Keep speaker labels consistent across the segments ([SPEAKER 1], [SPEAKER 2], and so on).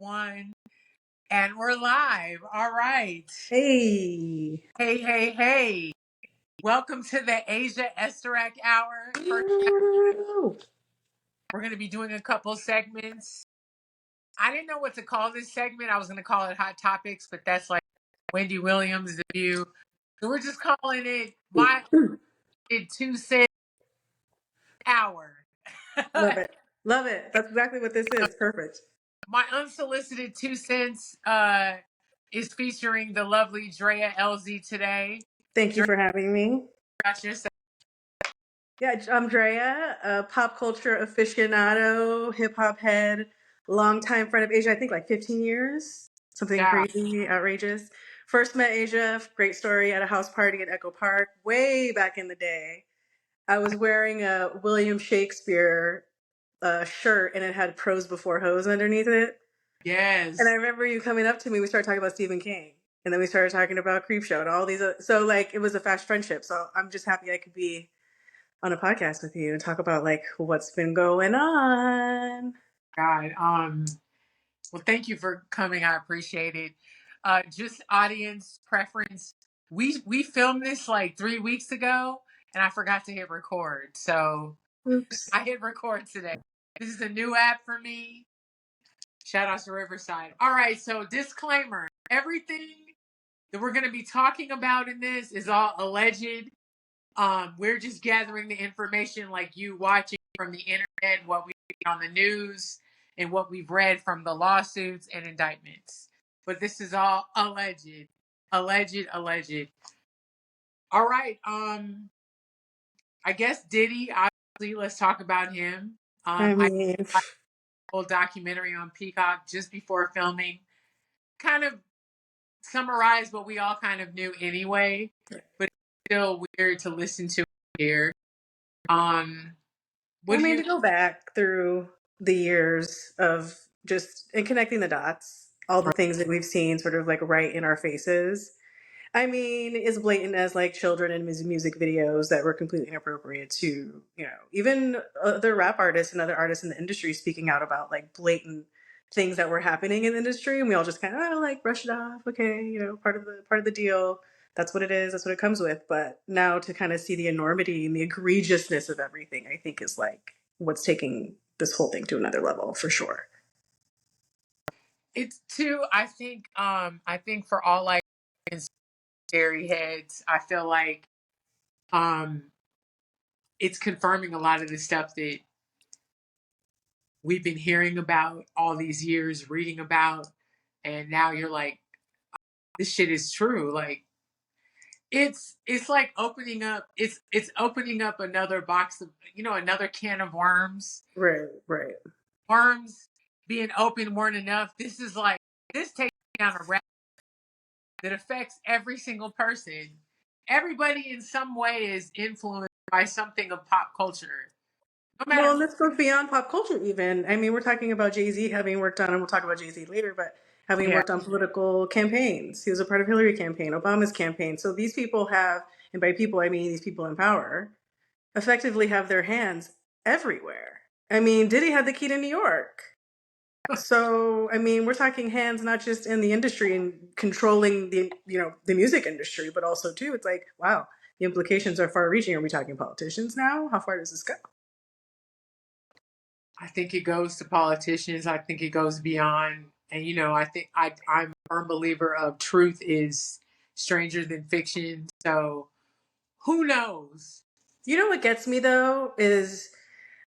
[SPEAKER 1] One, and we're live. All right.
[SPEAKER 2] Hey.
[SPEAKER 1] Hey. Welcome to the Asia Esterak Hour. We're going to be doing a couple segments. I didn't know what to call this segment. I was going to call it Hot Topics, but that's like Wendy Williams' debut. So we're just calling it my 2 cent hour.
[SPEAKER 2] Love it. Love it. That's exactly what this is. Perfect.
[SPEAKER 1] My unsolicited 2 cents is featuring the lovely Drea Elzy today.
[SPEAKER 2] Thank you
[SPEAKER 1] Drea,
[SPEAKER 2] for having me.
[SPEAKER 1] about yourself.
[SPEAKER 2] Yeah, I'm Drea, a pop culture aficionado, hip hop head, longtime friend of Asia, I think like 15 years. Something
[SPEAKER 1] Yeah.
[SPEAKER 2] crazy, outrageous. First met Asia, great story, at a house party at Echo Park way back in the day. I was wearing a William Shakespeare shirt and it had pros before hoes underneath it. And I
[SPEAKER 1] Yes.
[SPEAKER 2] remember you coming up to me. We started talking about Stephen King, and then we started talking about Creepshow and all these. So like, it was a fast friendship. So I'm just happy I could be on a podcast with you and talk about like what's been going on.
[SPEAKER 1] God. Well, thank you for coming. I appreciate it. Just audience preference. We filmed this like 3 weeks ago, and I forgot to hit record. So
[SPEAKER 2] Oops.
[SPEAKER 1] I hit record today. This is a new app for me. Shout out to Riverside. All right. So disclaimer: everything that we're going to be talking about in this is all alleged. We're just gathering the information like you watching from the internet, what we see on the news, and what we've read from the lawsuits and indictments. But this is all alleged. Alleged. All right. I guess Diddy, obviously, let's talk about him.
[SPEAKER 2] I
[SPEAKER 1] I
[SPEAKER 2] mean,
[SPEAKER 1] watched a whole documentary on Peacock just before filming. Kind of summarized what we all kind of knew anyway, but it's still weird to listen to here. What
[SPEAKER 2] I
[SPEAKER 1] do
[SPEAKER 2] mean,
[SPEAKER 1] you
[SPEAKER 2] to go back through the years of just and connecting the dots, all the things that we've seen sort of like right in our faces. I mean, as blatant as like children in music videos that were completely inappropriate to, even other rap artists and other artists in the industry speaking out about like blatant things that were happening in the industry, and we all just kind of like brush it off. Okay, part of the deal. That's what it is. That's what it comes with. But now to kind of see the enormity and the egregiousness of everything, I think is like what's taking this whole thing to another level for sure.
[SPEAKER 1] it's too I think for all like scary heads, I feel like um it's confirming a lot of the stuff that we've been hearing about all these years, reading about, and now you're like, this shit is true. Like it's like opening up another box of another can of worms.
[SPEAKER 2] Right, right.
[SPEAKER 1] Worms being open weren't enough. This takes down a rabbit that affects every single person. Everybody in some way is influenced by something of pop culture. No matter
[SPEAKER 2] Well,
[SPEAKER 1] who.
[SPEAKER 2] let's go beyond pop culture, even. I mean, we're talking about Jay-Z having worked on, and we'll talk about Jay-Z later, but having
[SPEAKER 1] Yeah.
[SPEAKER 2] worked on political campaigns. He was a part of Hillary's campaign, Obama's campaign. So these people have, and by people, I mean these people in power, effectively have their hands everywhere. I mean, Diddy had the key to New York. So, I mean, we're talking hands not just in the industry and controlling the music industry, but also too, it's like, wow, the implications are far reaching. Are we talking politicians now? How far does this go?
[SPEAKER 1] I think it goes to politicians. I think it goes beyond. And I think I'm a firm believer of truth is stranger than fiction. So who knows?
[SPEAKER 2] You know what gets me though is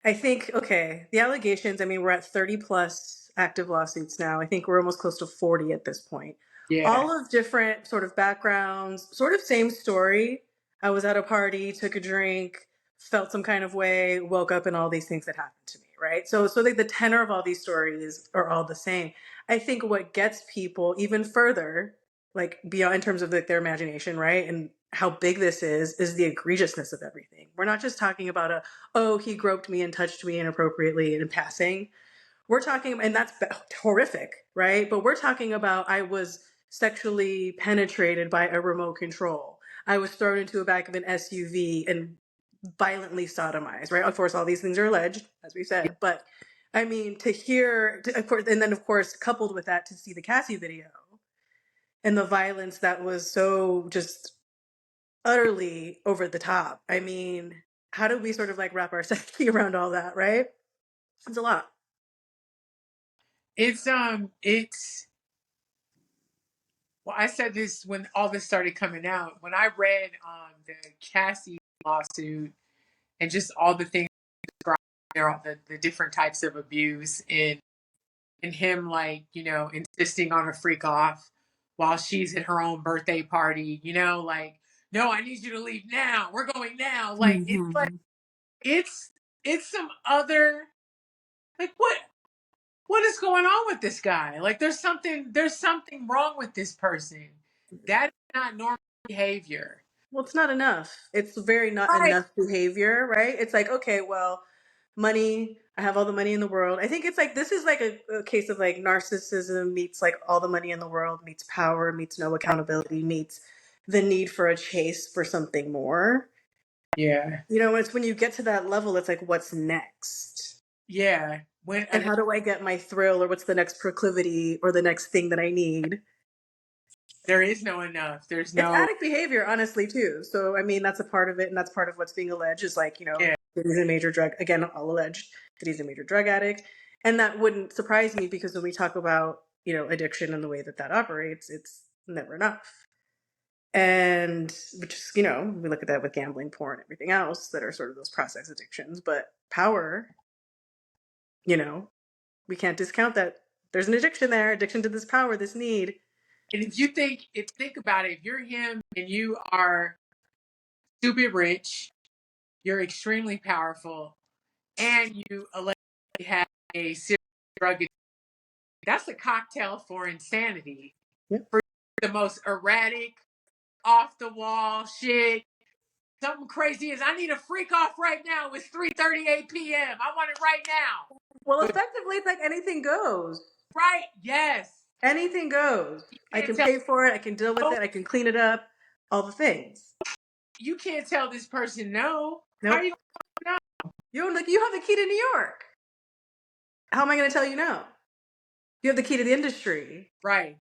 [SPEAKER 2] I think, okay, the allegations, I mean, we're at 30 plus active lawsuits now. I think we're almost close to 40 at this point.
[SPEAKER 1] Yeah.
[SPEAKER 2] All of different sort of backgrounds, sort of same story. I was at a party, took a drink, felt some kind of way, woke up, and all these things that happened to me, right? So like the tenor of all these stories are all the same. I think what gets people even further, like beyond in terms of like their imagination, right? And how big this is the egregiousness of everything. We're not just talking about oh, he groped me and touched me inappropriately in passing. We're talking, and that's horrific, right? But we're talking about I was sexually penetrated by a remote control. I was thrown into the back of an SUV and violently sodomized, right? Of course, all these things are alleged, as we said, but I mean, to hear, of course, and then of course, coupled with that, to see the Cassie video and the violence that was so just utterly over the top. I mean, how do we sort of like wrap our psyche around all that, right? It's a lot.
[SPEAKER 1] It's well, I said this when all this started coming out. When I read the Cassie lawsuit and just all the things described there, all the different types of abuse and him like, insisting on a freak off while she's at her own birthday party, like, no, I need you to leave now. We're going now. Like
[SPEAKER 2] Mm-hmm.
[SPEAKER 1] it's it's some other, like, what is going on with this guy? Like there's something wrong with this person. That is not normal behavior.
[SPEAKER 2] Well, it's not enough. It's very not
[SPEAKER 1] Right.
[SPEAKER 2] enough behavior, right? It's like, okay, well, money, I have all the money in the world. I think it's like, this is like a case of like narcissism meets like all the money in the world, meets power, meets no accountability, meets the need for a chase for something more.
[SPEAKER 1] Yeah.
[SPEAKER 2] You know, it's when you get to that level, it's like, what's next?
[SPEAKER 1] Yeah.
[SPEAKER 2] And how do I get my thrill, or what's the next proclivity or the next thing that I need?
[SPEAKER 1] There is no enough. There's
[SPEAKER 2] It's
[SPEAKER 1] no.
[SPEAKER 2] addict behavior, honestly, too. So, I mean, that's a part of it, and that's part of what's being alleged is like,
[SPEAKER 1] Yeah.
[SPEAKER 2] that he's a major drug, again, all alleged, that he's a major drug addict. And that wouldn't surprise me because when we talk about, addiction and the way that that operates, it's never enough. And which is, we look at that with gambling, porn, everything else that are sort of those process addictions. But power, you know, we can't discount that there's an addiction there, addiction to this power, this need.
[SPEAKER 1] And if think about it, if you're him and you are stupid rich, you're extremely powerful, and you allegedly have a serious drug addiction, that's a cocktail for insanity.
[SPEAKER 2] Yep.
[SPEAKER 1] For the most erratic, off the wall shit. Something crazy is, I need a freak off right now. It's 3:38 p.m. I want it right now.
[SPEAKER 2] Well,
[SPEAKER 1] But
[SPEAKER 2] effectively, it's like anything goes.
[SPEAKER 1] right, yes.
[SPEAKER 2] Anything goes.
[SPEAKER 1] You
[SPEAKER 2] I
[SPEAKER 1] can't
[SPEAKER 2] can
[SPEAKER 1] tell
[SPEAKER 2] pay for it. I can deal with
[SPEAKER 1] no.
[SPEAKER 2] it. I can clean it up. All the things.
[SPEAKER 1] You can't tell this person no. How are
[SPEAKER 2] Nope.
[SPEAKER 1] you gonna know?
[SPEAKER 2] You have the key to New York. How am I going to tell you no? You have the key to the industry.
[SPEAKER 1] Right.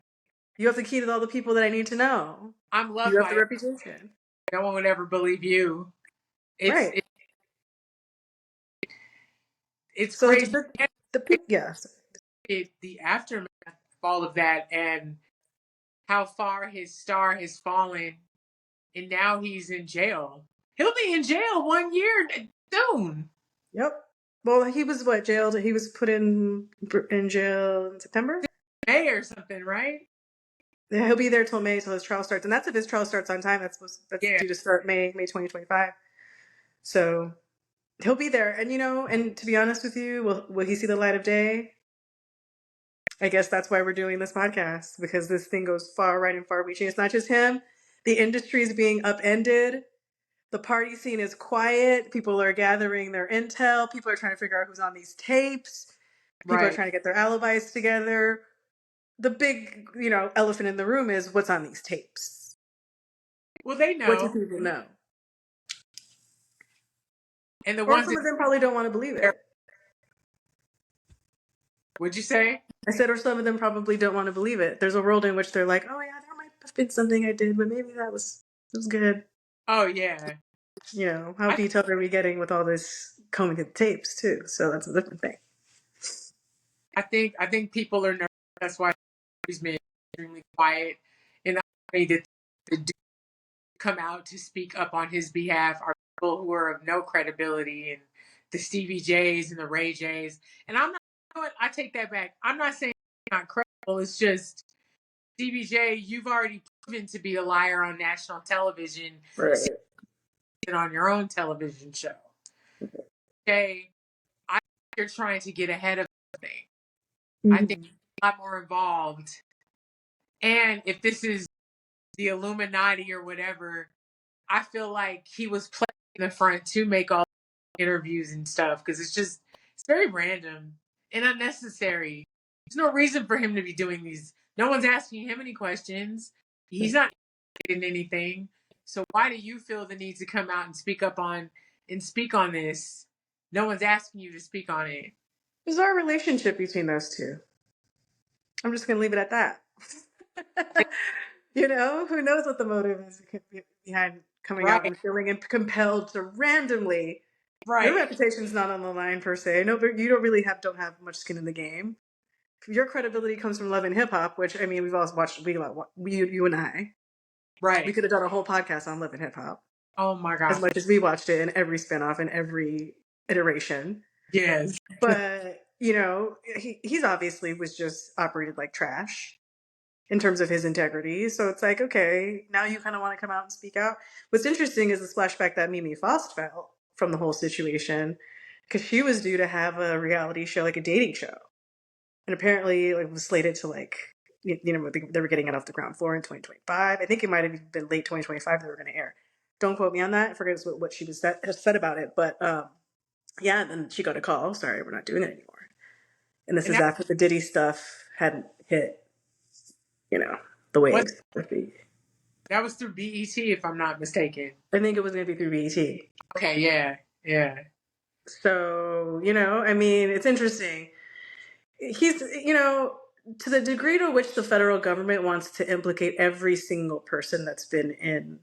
[SPEAKER 2] You have the key to all the people that I need to know.
[SPEAKER 1] I'm
[SPEAKER 2] You
[SPEAKER 1] loved
[SPEAKER 2] have the
[SPEAKER 1] by
[SPEAKER 2] reputation.
[SPEAKER 1] no one would ever believe you. It's
[SPEAKER 2] Right.
[SPEAKER 1] it, it's
[SPEAKER 2] So just
[SPEAKER 1] crazy. And
[SPEAKER 2] yeah.
[SPEAKER 1] the aftermath of all of that and how far his star has fallen, and now he's in jail. He'll be in jail 1 year soon.
[SPEAKER 2] Yep. Well, he was jailed? He was put in jail in September.
[SPEAKER 1] May or something, right?
[SPEAKER 2] Yeah, he'll be there till May, till his trial starts, and that's if his trial starts on time. That's
[SPEAKER 1] Yeah.
[SPEAKER 2] due to start May 2025. So he'll be there, and and to be honest with you, will he see the light of day? I guess that's why we're doing this podcast, because this thing goes far right and far reaching. It's not just him. The industry is being upended. The party scene is quiet. People are gathering their intel. People are trying to figure out who's on these tapes. People are
[SPEAKER 1] Right.
[SPEAKER 2] trying to get their alibis together. The big, elephant in the room is what's on these tapes.
[SPEAKER 1] Well, they
[SPEAKER 2] What do
[SPEAKER 1] know.
[SPEAKER 2] people know?
[SPEAKER 1] And the
[SPEAKER 2] Or
[SPEAKER 1] ones
[SPEAKER 2] some
[SPEAKER 1] that
[SPEAKER 2] of them probably don't want to believe it.
[SPEAKER 1] would you say?
[SPEAKER 2] I said, or some of them probably don't want to believe it. There's a world in which they're like, oh yeah, there might have been something I did, but maybe it was good.
[SPEAKER 1] Oh yeah.
[SPEAKER 2] How
[SPEAKER 1] I
[SPEAKER 2] detailed are we getting with all this combing through the tapes too? So that's a different thing.
[SPEAKER 1] I think people are nervous. That's why he's been extremely quiet. And I think that the dudes who come out to speak up on his behalf are people who are of no credibility, and the Stevie J's and the Ray J's. And I'm not. You know what? I take that back. I'm not saying he's not credible. It's just Stevie J. You've already proven to be a liar on national television.
[SPEAKER 2] Right.
[SPEAKER 1] And on your own television show. Jay, I think you're trying to get ahead of everything. I think
[SPEAKER 2] Mm-hmm.
[SPEAKER 1] you're a lot more involved. And if this is the Illuminati or whatever, I feel like he was playing in the front to make all the interviews and stuff, because it's very random and unnecessary. There's no reason for him to be doing these. No one's asking him any questions. He's not in anything. So why do you feel the need to come out and speak on this? No one's asking you to speak on it.
[SPEAKER 2] bizarre relationship between those two. I'm just going to leave it at that. You know, who knows what the motive is behind coming out
[SPEAKER 1] Right,
[SPEAKER 2] and feeling compelled to randomly. Your
[SPEAKER 1] right,
[SPEAKER 2] reputation's not on the line per se. No, but you don't have much skin in the game. Your credibility comes from Love and Hip Hop, which I mean, we've all watched. You and I, we
[SPEAKER 1] right.
[SPEAKER 2] could have done a whole podcast on Love and Hip Hop
[SPEAKER 1] Oh my
[SPEAKER 2] as
[SPEAKER 1] gosh.
[SPEAKER 2] much as we watched it in every spinoff and every iteration.
[SPEAKER 1] Yes.
[SPEAKER 2] But you know, he's obviously was just operated like trash in terms of his integrity. So it's like, okay, now you kind of want to come out and speak out. What's interesting is the splashback that Mimi Faust felt from the whole situation, because she was due to have a reality show, like a dating show, and apparently it was slated to like, you know, they were getting it off the ground floor in 2025. I think it might have been late 2025 they were going to air. Don't quote me on that. I forget what she was said about it, but yeah. And then she got a call. Sorry, we're not doing it anymore. And this
[SPEAKER 1] And
[SPEAKER 2] is
[SPEAKER 1] that
[SPEAKER 2] after the Diddy stuff hadn't hit, you know, the
[SPEAKER 1] was
[SPEAKER 2] waves. So to speak.
[SPEAKER 1] that was through BET, if I'm not mistaken.
[SPEAKER 2] I think it was going to be through BET.
[SPEAKER 1] Okay, yeah, yeah.
[SPEAKER 2] So, you know, I mean, it's interesting. He's, you know, to the degree to which the federal government wants to implicate every single person that's been in,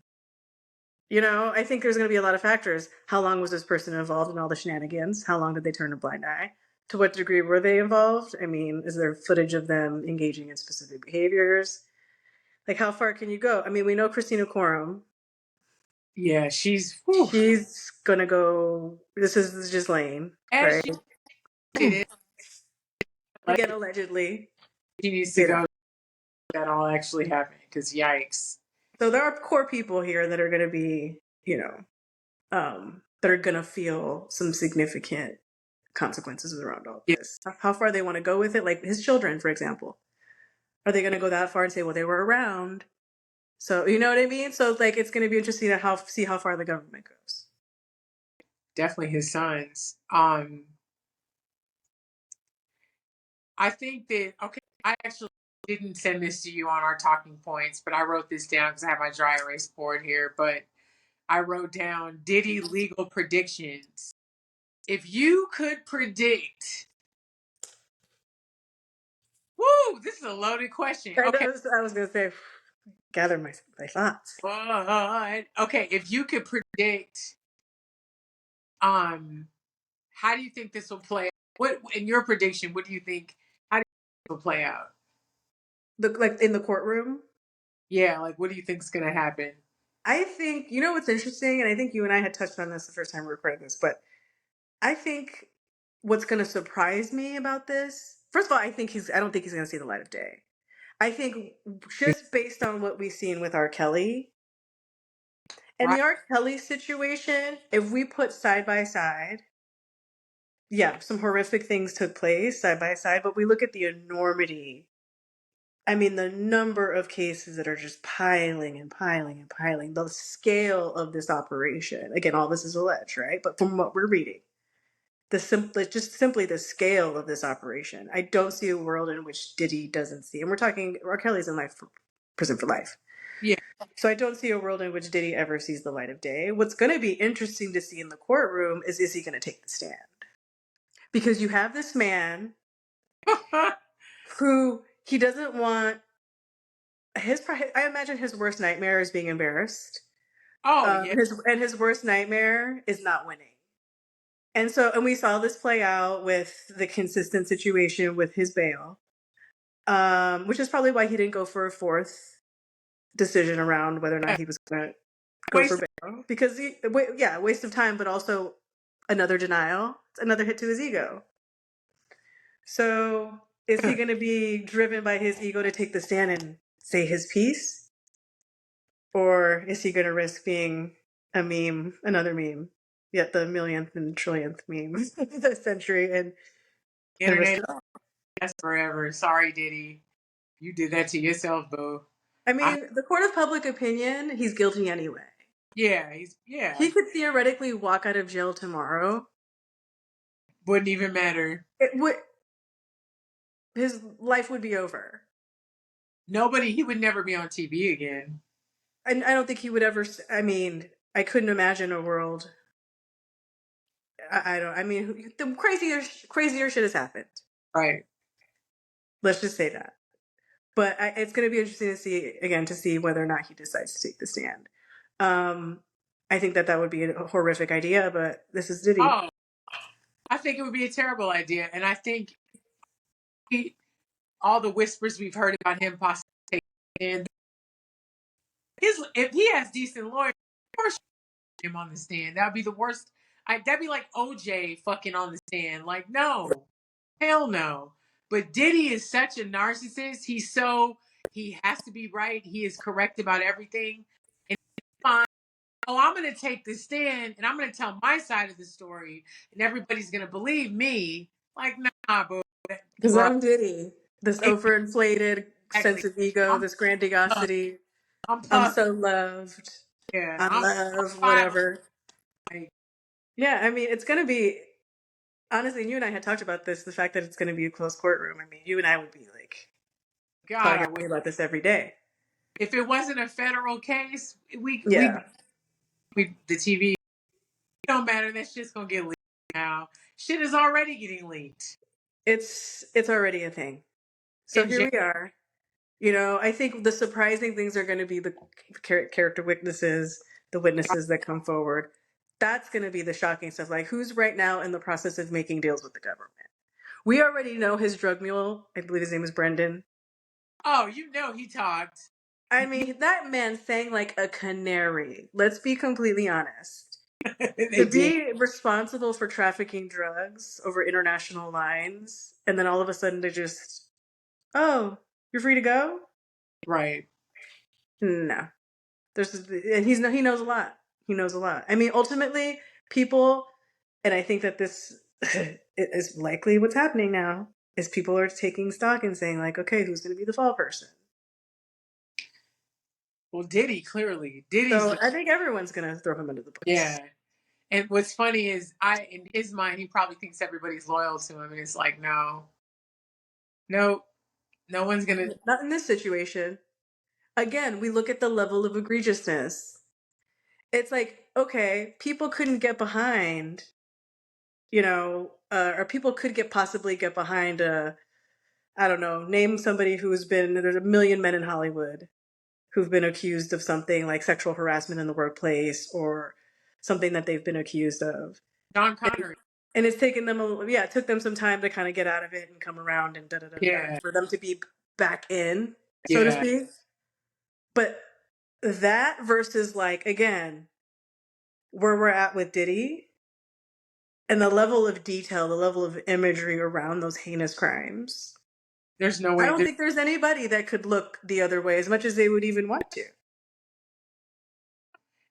[SPEAKER 2] you know, I think there's going to be a lot of factors. How long was this person involved in all the shenanigans? How long did they turn a blind eye? To what degree were they involved? I mean, is there footage of them engaging in specific behaviors? Like, how far can you go? I mean, we know Christina Quorum.
[SPEAKER 1] Yeah, she's whew,
[SPEAKER 2] She's gonna go. This is just Lane,
[SPEAKER 1] as
[SPEAKER 2] right?
[SPEAKER 1] she did it, like
[SPEAKER 2] Again, allegedly.
[SPEAKER 1] she needs to
[SPEAKER 2] You know,
[SPEAKER 1] go. That all actually happened. Because yikes.
[SPEAKER 2] so there are core people here that are gonna be, you know, that are gonna feel some significant consequences around all
[SPEAKER 1] Yeah,
[SPEAKER 2] this. How far they want to go with it, like his children, for example, are they gonna go that far and say, well, they were around? So you know what I mean? So like, it's gonna be interesting to see how far the government goes.
[SPEAKER 1] definitely his sons. I think that okay. I actually didn't send this to you on our talking points, but I wrote this down because I have my dry erase board here. But I wrote down Diddy legal predictions. If you could predict, woo, this is a loaded question. Okay,
[SPEAKER 2] I was gonna say, gather my thoughts.
[SPEAKER 1] but okay, if you could predict, um, how do you think this will play? What in your prediction? What do you think? How do you think it will play out?
[SPEAKER 2] Like in the courtroom.
[SPEAKER 1] Yeah, like what do you think is going to happen?
[SPEAKER 2] I think, you know what's interesting, and I think you and I had touched on this the first time we recorded this, but I think what's going to surprise me about this, first of all, I don't think he's going to see the light of day. I think just based on what we've seen with R. Kelly, and
[SPEAKER 1] Right?
[SPEAKER 2] the R. Kelly situation, if we put side by side, yeah, some horrific things took place side by side, but we look at the enormity. I mean, the number of cases that are just piling and piling and piling, the scale of this operation. Again, all this is alleged, right? But from what we're reading, just simply the scale of this operation. I don't see a world in which Diddy doesn't see, and we're talking R. Kelly's in prison for life.
[SPEAKER 1] Yeah.
[SPEAKER 2] So I don't see a world in which Diddy ever sees the light of day. What's going to be interesting to see in the courtroom is he going to take the stand? Because you have this man who he doesn't want I imagine his worst nightmare is being embarrassed.
[SPEAKER 1] Oh yeah.
[SPEAKER 2] His worst nightmare is not winning. And we saw this play out with the consistent situation with his bail, which is probably why he didn't go for a fourth decision around whether or not
[SPEAKER 1] Yeah.
[SPEAKER 2] he was going to go for
[SPEAKER 1] Waste.
[SPEAKER 2] bail because waste of time, but also another denial, it's another hit to his ego. So is he going to be driven by his ego to take the stand and say his piece? Or is he going to risk being a meme, another meme, yet the millionth and trillionth meme of the century, and risk
[SPEAKER 1] Internet
[SPEAKER 2] it all?
[SPEAKER 1] lasts forever. Sorry, Diddy. You did that to yourself, boo.
[SPEAKER 2] I
[SPEAKER 1] I
[SPEAKER 2] mean, the court of public opinion, he's guilty anyway.
[SPEAKER 1] yeah. He's yeah.
[SPEAKER 2] He could theoretically walk out of jail tomorrow.
[SPEAKER 1] Wouldn't even matter.
[SPEAKER 2] It would, his life would be over.
[SPEAKER 1] Nobody. He would never be on TV again.
[SPEAKER 2] And I don't think he would ever. I mean, I couldn't imagine a world. I don't. I mean, the crazier shit has happened.
[SPEAKER 1] Right.
[SPEAKER 2] Let's just say that. But it's going to be interesting to see whether or not he decides to take the stand. I think that would be a horrific idea, but this is Diddy.
[SPEAKER 1] Oh, I think it would be a terrible idea, and I think all the whispers we've heard about him possibly taking if he has decent lawyers, of course him on the stand. That'd be the worst. That'd be like OJ fucking on the stand. Like, no, hell no. But Diddy is such a narcissist. He has to be right. He is correct about everything. And fine. Oh, I'm going to take the stand and I'm going to tell my side of the story, and everybody's going to believe me. Like, nah,
[SPEAKER 2] Because
[SPEAKER 1] bro.
[SPEAKER 2] I'm Diddy. This overinflated sense
[SPEAKER 1] Exactly.
[SPEAKER 2] of ego, this grandiosity.
[SPEAKER 1] I'm
[SPEAKER 2] I'm
[SPEAKER 1] puffed.
[SPEAKER 2] so loved.
[SPEAKER 1] Yeah,
[SPEAKER 2] I
[SPEAKER 1] I'm
[SPEAKER 2] love
[SPEAKER 1] five.
[SPEAKER 2] whatever.
[SPEAKER 1] Like,
[SPEAKER 2] Yeah, I mean, it's going to be, honestly, you and I had talked about this, the fact that it's going to be a closed courtroom. I mean, you and I would be like
[SPEAKER 1] God, I wish.
[SPEAKER 2] talking about this every day.
[SPEAKER 1] If it wasn't a federal case,
[SPEAKER 2] Yeah.
[SPEAKER 1] the TV. It don't matter. That shit's gonna get leaked now. Shit is already getting leaked.
[SPEAKER 2] It's already a thing. So
[SPEAKER 1] In
[SPEAKER 2] here we are. You know, I think the surprising things are going to be the character witnesses, the witnesses that come forward. That's going to be the shocking stuff. Like, who's right now in the process of making deals with the government? We already know his drug mule. I believe his name is Brendan.
[SPEAKER 1] Oh, you know he talked.
[SPEAKER 2] I mean, that man sang like a canary. Let's be completely honest.
[SPEAKER 1] They
[SPEAKER 2] To
[SPEAKER 1] did.
[SPEAKER 2] be responsible for trafficking drugs over international lines, and then all of a sudden to just, oh, you're free to go?
[SPEAKER 1] Right.
[SPEAKER 2] No. And he knows a lot. He knows a lot. I mean, ultimately, people, and I think that this is likely what's happening now, is people are taking stock and saying like, okay, who's going to be the fall person?
[SPEAKER 1] Well, Diddy clearly. Diddy's
[SPEAKER 2] So
[SPEAKER 1] the
[SPEAKER 2] I think everyone's going to throw him under the bus.
[SPEAKER 1] yeah. And what's funny is in his mind, he probably thinks everybody's loyal to him, and it's like, no, no, no one's gonna.
[SPEAKER 2] Not in this situation. Again, we look at the level of egregiousness. It's like, okay, people couldn't get behind, or people could possibly get behind I don't know, name somebody there's a million men in Hollywood who've been accused of something like sexual harassment in the workplace or something that they've been accused of.
[SPEAKER 1] John Connery.
[SPEAKER 2] And it's taken them, it took them some time to kind of get out of it and come around and
[SPEAKER 1] Yeah.
[SPEAKER 2] for them to be back in, so to
[SPEAKER 1] Yeah.
[SPEAKER 2] speak. But that versus like, again, where we're at with Diddy and the level of detail, the level of imagery around those heinous crimes.
[SPEAKER 1] There's no
[SPEAKER 2] I
[SPEAKER 1] way.
[SPEAKER 2] don't think there's anybody that could look the other way as much as they would even want to.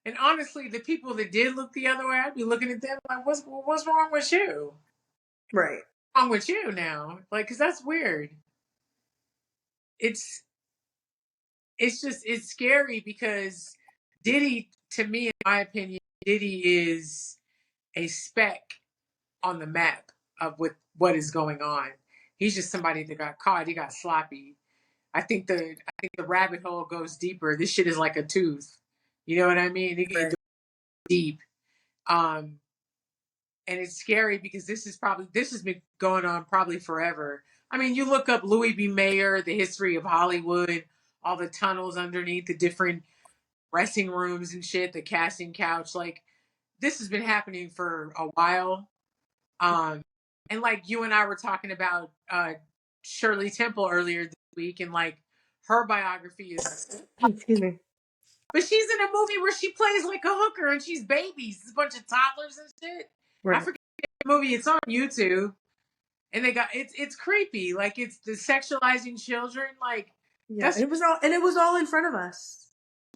[SPEAKER 1] And honestly, the people that did look the other way, I'd be looking at them like, what's wrong with you?
[SPEAKER 2] Right.
[SPEAKER 1] What's wrong with you now? Like, because that's weird. It's scary because Diddy, to me, in my opinion, Diddy is a speck on the map of what is going on. He's just somebody that got caught. He got sloppy. I think the rabbit hole goes deeper. This shit is like a tooth. You know what I mean? It goes deep. And it's scary because this has been going on probably forever. I mean, you look up Louis B. Mayer, the history of Hollywood, all the tunnels underneath the different dressing rooms and shit, the casting couch. Like, this has been happening for a while. And like you and I were talking about Shirley Temple earlier this week, and like her biography is.
[SPEAKER 2] Excuse me.
[SPEAKER 1] But she's in a movie where she plays like a hooker and she's babies. It's a bunch of toddlers and shit.
[SPEAKER 2] Right.
[SPEAKER 1] I forget the movie. It's on YouTube, and they got it's creepy. Like, it's the sexualizing children. Like,
[SPEAKER 2] yeah, and it was all in front of us.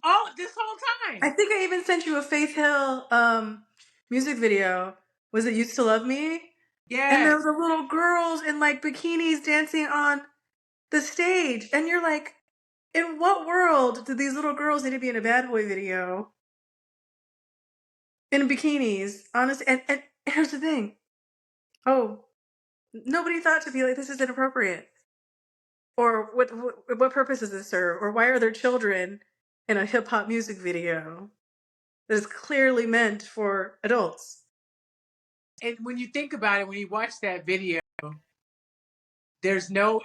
[SPEAKER 1] all this whole time.
[SPEAKER 2] I think I even sent you a Faith Hill music video. Was it "Used to Love Me"?
[SPEAKER 1] Yeah.
[SPEAKER 2] And there were the little girls in like bikinis dancing on the stage, and you're like, in what world do these little girls need to be in a Bad Boy video in bikinis? Honestly, and here's the thing. Oh, nobody thought to be like, this is inappropriate. Or what purpose does this serve? Or why are there children in a hip hop music video that is clearly meant for adults?
[SPEAKER 1] And when you think about it, when you watch that video, there's no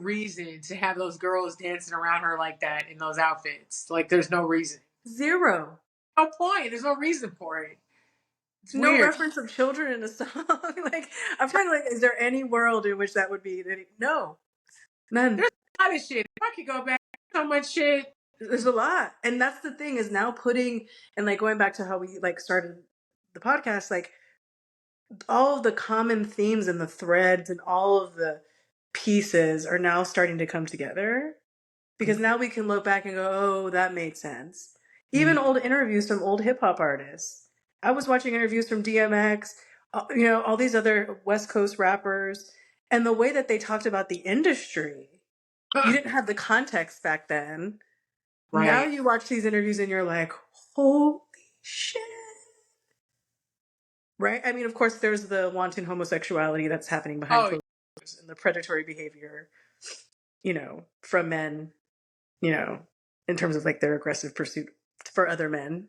[SPEAKER 1] reason to have those girls dancing around her like that in those outfits. Like, there's no reason.
[SPEAKER 2] Zero.
[SPEAKER 1] No point. There's no reason for it. It's
[SPEAKER 2] No
[SPEAKER 1] weird.
[SPEAKER 2] reference of children in a song. Like, I'm trying to, like, is there any world in which that would be? No. None.
[SPEAKER 1] There's a lot of shit. If I could go back, so much shit.
[SPEAKER 2] There's a lot. And that's the thing, is now putting, and like going back to how we like started the podcast, like all of the common themes and the threads and all of the pieces are now starting to come together, because now we can look back and go, oh, that made sense. Even old interviews from old hip hop artists. I was watching interviews from DMX, all these other West Coast rappers, and the way that they talked about the industry. You didn't have the context back then.
[SPEAKER 1] Right.
[SPEAKER 2] Now you watch these interviews and you're like, holy shit. Right? I mean, of course, there's the wanton homosexuality that's happening behind closed doors, and the predatory behavior, from men, in terms of like their aggressive pursuit for other men,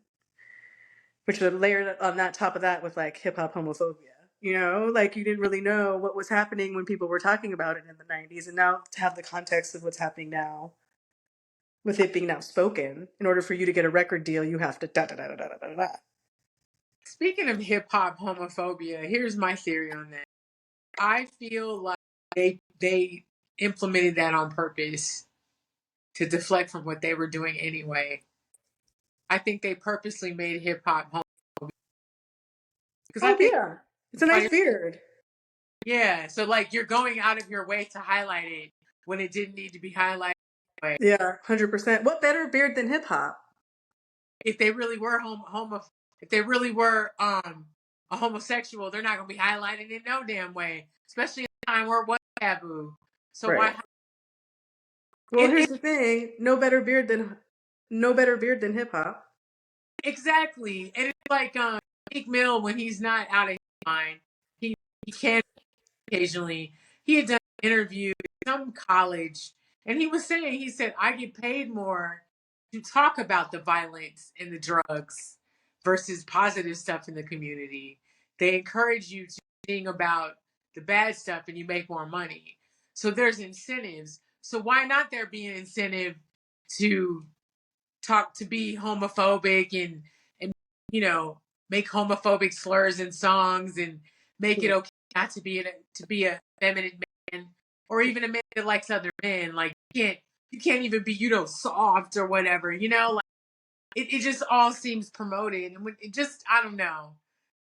[SPEAKER 2] which are layered on that top of that with like hip hop homophobia. Like you didn't really know what was happening when people were talking about it in the 90s. And now to have the context of what's happening now, with it being now spoken, in order for you to get a record deal, you have to da da da da da da da.
[SPEAKER 1] Speaking of hip hop homophobia, here's my theory on that. I feel like they implemented that on purpose to deflect from what they were doing anyway. I think they purposely made hip hop homophobic.
[SPEAKER 2] Because I think it's a nice beard.
[SPEAKER 1] Yeah, so like you're going out of your way to highlight it when it didn't need to be highlighted.
[SPEAKER 2] Yeah, 100%. What better beard than hip hop?
[SPEAKER 1] If they really were if they really were a homosexual, they're not gonna be highlighted in no damn way, especially in a time where it was taboo. So
[SPEAKER 2] right.
[SPEAKER 1] why?
[SPEAKER 2] Well, here's the thing: no better beard than hip hop.
[SPEAKER 1] Exactly, and it's like Meek Mill, when he's not out of his mind, he can occasionally. He had done an interview at some college, and he said, I get paid more to talk about the violence and the drugs versus positive stuff in the community. They encourage you to sing about the bad stuff and you make more money. So there's incentives. So why not there be an incentive to be homophobic and make homophobic slurs in songs and make it okay not to be a feminine man, or even a man that likes other men. Like you can't even be soft or whatever. Like it just all seems promoted, and it just, I don't know.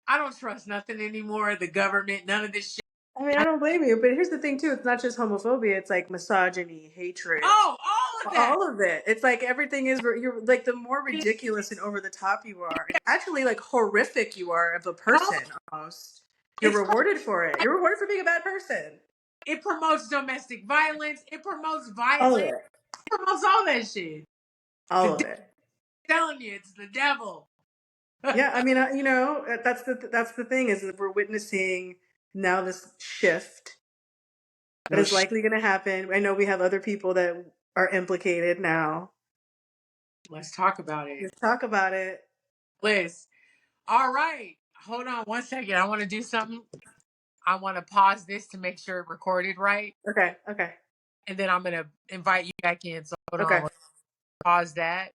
[SPEAKER 1] I don't trust nothing anymore. The government, none of this shit.
[SPEAKER 2] I mean, I don't blame you, but here's the thing too: it's not just homophobia; it's like misogyny, hatred.
[SPEAKER 1] Oh, all of that.
[SPEAKER 2] All of it. It's like everything is. You're like, the more ridiculous and over the top you are, and actually like horrific you are of a person, almost. You're rewarded for it. You're rewarded for being a bad person.
[SPEAKER 1] It promotes domestic violence. It promotes violence.
[SPEAKER 2] All of it.
[SPEAKER 1] It promotes all that shit.
[SPEAKER 2] All of it.
[SPEAKER 1] I'm telling you, it's the devil.
[SPEAKER 2] Yeah, I mean, that's the thing, is that we're witnessing now this shift that is likely going to happen. I know we have other people that are implicated now.
[SPEAKER 1] Let's talk about it.
[SPEAKER 2] Let's talk about it.
[SPEAKER 1] Liz. All right. Hold on one second. I want to do something. I want to pause this to make sure it recorded right.
[SPEAKER 2] Okay.
[SPEAKER 1] And then I'm going to invite you back in. So hold
[SPEAKER 2] okay.
[SPEAKER 1] on. Pause that.